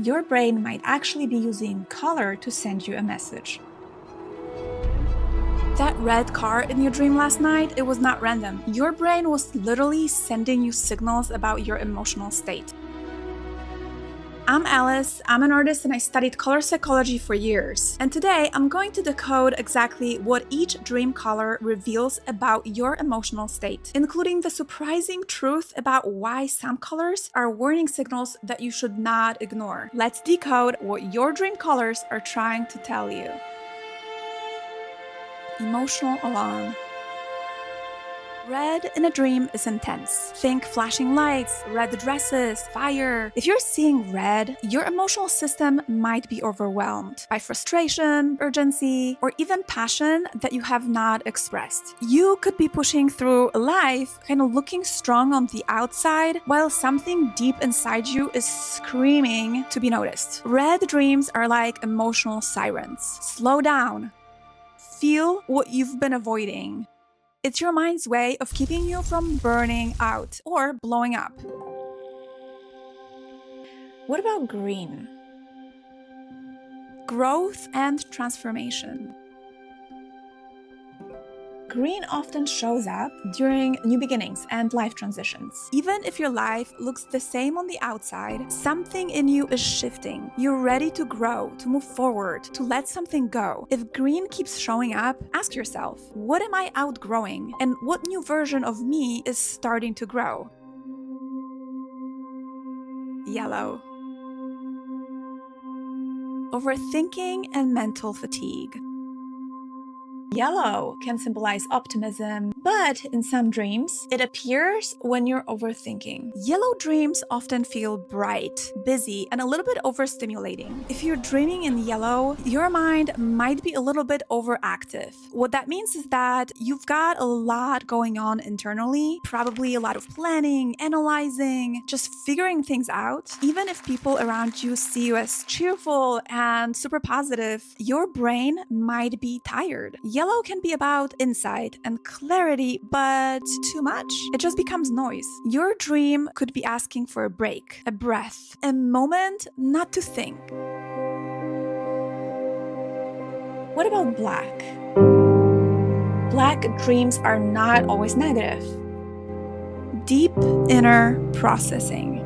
your brain might actually be using color to send you a message. That red car in your dream last night, it was not random. Your brain was literally sending you signals about your emotional state. I'm Alice, I'm an artist and I studied color psychology for years. And today I'm going to decode exactly what each dream color reveals about your emotional state, including the surprising truth about why some colors are warning signals that you should not ignore. Let's decode what your dream colors are trying to tell you. Emotional alarm. Red in a dream is intense. Think flashing lights, red dresses, fire. If you're seeing red, your emotional system might be overwhelmed by frustration, urgency, or even passion that you have not expressed. You could be pushing through life, kind of looking strong on the outside, while something deep inside you is screaming to be noticed. Red dreams are like emotional sirens. Slow down. Feel what you've been avoiding. It's your mind's way of keeping you from burning out or blowing up. What about green? Growth and transformation. Green often shows up during new beginnings and life transitions. Even if your life looks the same on the outside, something in you is shifting. You're ready to grow, to move forward, to let something go. If green keeps showing up, ask yourself, what am I outgrowing? And what new version of me is starting to grow? Yellow. Overthinking and mental fatigue. Yellow can symbolize optimism, but in some dreams, it appears when you're overthinking. Yellow dreams often feel bright, busy, and a little bit overstimulating. If you're dreaming in yellow, your mind might be a little bit overactive. What that means is that you've got a lot going on internally, probably a lot of planning, analyzing, just figuring things out. Even if people around you see you as cheerful and super positive, your brain might be tired. Yellow can be about insight and clarity, but too much, it just becomes noise. Your dream could be asking for a break, a breath, a moment not to think. What about black? Black dreams are not always negative. Deep inner processing.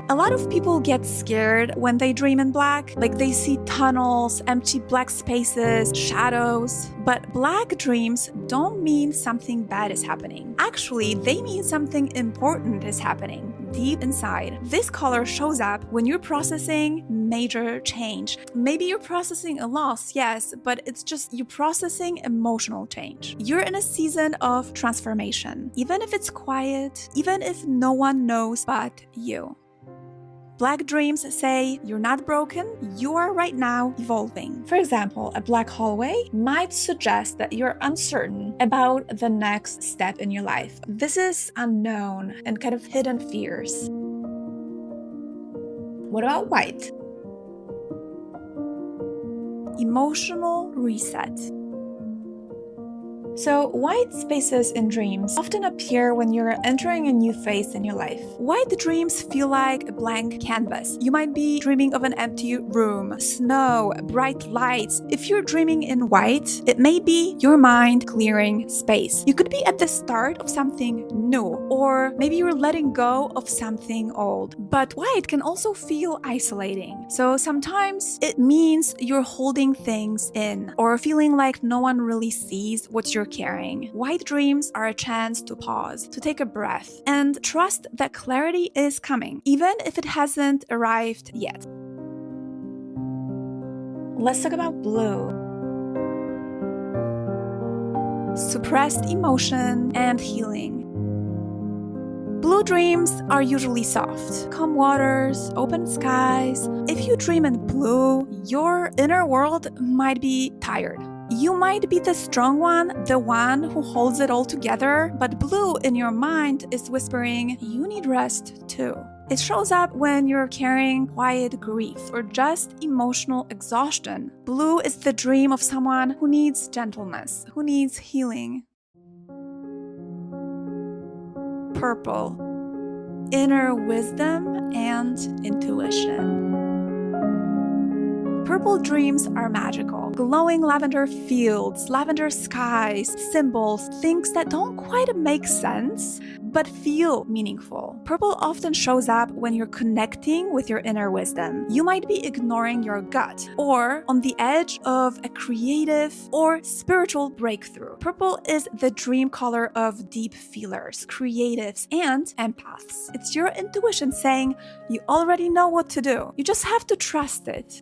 A lot of people get scared when they dream in black, like they see tunnels, empty black spaces, shadows. But black dreams don't mean something bad is happening. Actually, they mean something important is happening deep inside. This color shows up when you're processing major change. Maybe you're processing a loss, yes, but it's just you processing emotional change. You're in a season of transformation, even if it's quiet, even if no one knows but you. Black dreams say you're not broken, you are right now evolving. For example, a black hallway might suggest that you're uncertain about the next step in your life. This is unknown and kind of hidden fears. What about white? Emotional reset. So, white spaces in dreams often appear when you're entering a new phase in your life. White dreams feel like a blank canvas. You might be dreaming of an empty room, snow, bright lights. If you're dreaming in white, it may be your mind clearing space. You could be at the start of something new, or maybe you're letting go of something old. But white can also feel isolating. So sometimes it means you're holding things in, or feeling like no one really sees what you're carrying. White dreams are a chance to pause, to take a breath, and trust that clarity is coming, even if it hasn't arrived yet. Let's talk about blue. Suppressed emotion and healing. Blue dreams are usually soft. Calm waters, open skies. If you dream in blue, your inner world might be tired. You might be the strong one, the one who holds it all together, but blue in your mind is whispering, you need rest too. It shows up when you're carrying quiet grief or just emotional exhaustion. Blue is the dream of someone who needs gentleness, who needs healing. Purple. inner wisdom and intuition. Purple dreams are magical. Glowing lavender fields, lavender skies, symbols, things that don't quite make sense, but feel meaningful. Purple often shows up when you're connecting with your inner wisdom. You might be ignoring your gut or on the edge of a creative or spiritual breakthrough. Purple is the dream color of deep feelers, creatives, and empaths. It's your intuition saying you already know what to do. You just have to trust it.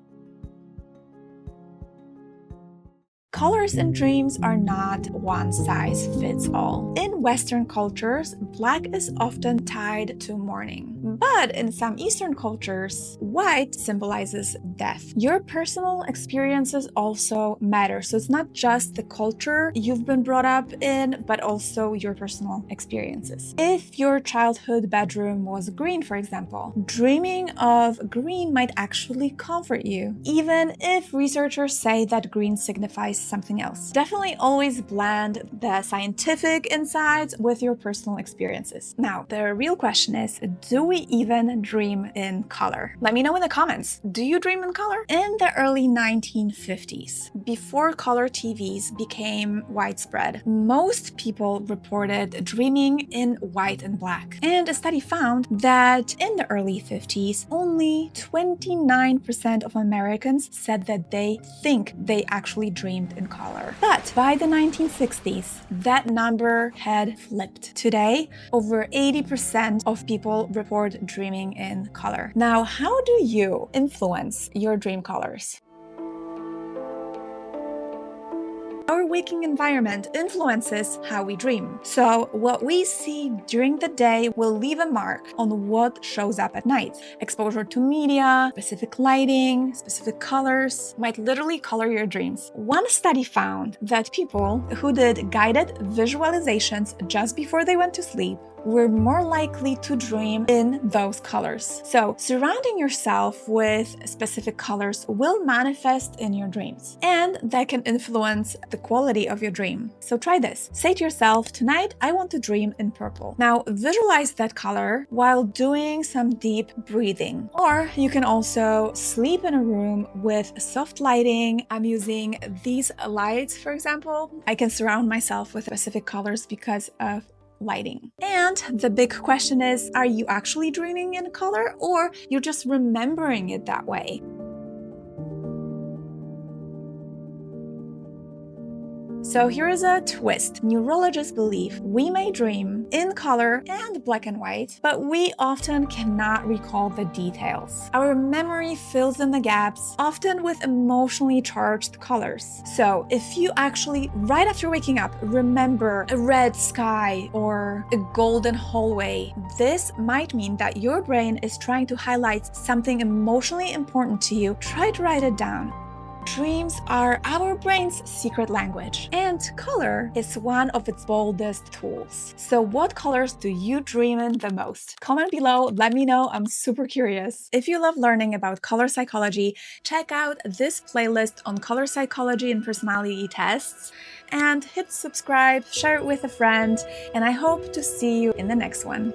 Colors in dreams are not one size fits all. In Western cultures, black is often tied to mourning. But in some Eastern cultures, white symbolizes death. Your personal experiences also matter. So it's not just the culture you've been brought up in, but also your personal experiences. If your childhood bedroom was green, for example, dreaming of green might actually comfort you, even if researchers say that green signifies something else. Definitely always blend the scientific insights with your personal experiences. Now, the real question is, do we even dream in color? Let me know in the comments. Do you dream in color? In the early 1950s, before color TVs became widespread, most people reported dreaming in white and black. And a study found that in the early 50s, only 29% of Americans said that they think they actually dreamed in color. But by the 1960s, that number had flipped. Today, over 80% of people report dreaming in color. Now, how do you influence your dream colors? Our waking environment influences how we dream. So what we see during the day will leave a mark on what shows up at night. Exposure to media, specific lighting, specific colors might literally color your dreams. One study found that people who did guided visualizations just before they went to sleep were more likely to dream in those colors. So surrounding yourself with specific colors will manifest in your dreams, and that can influence the quality of your dream. So try this. Say to yourself, tonight I want to dream in purple. Now visualize that color while doing some deep breathing. Or you can also sleep in a room with soft lighting. I'm using these lights, for example. I can surround myself with specific colors because of lighting. And the big question is, are you actually dreaming in color, or you're just remembering it that way? So here is a twist. Neurologists believe we may dream in color and black and white, but we often cannot recall the details. Our memory fills in the gaps, often with emotionally charged colors. So if you actually, right after waking up, remember a red sky or a golden hallway, this might mean that your brain is trying to highlight something emotionally important to you. Try to write it down. Dreams are our brain's secret language, and color is one of its boldest tools. So what colors do you dream in the most? Comment below, let me know, I'm super curious. If you love learning about color psychology, check out this playlist on color psychology and personality tests, and hit subscribe, share it with a friend, and I hope to see you in the next one.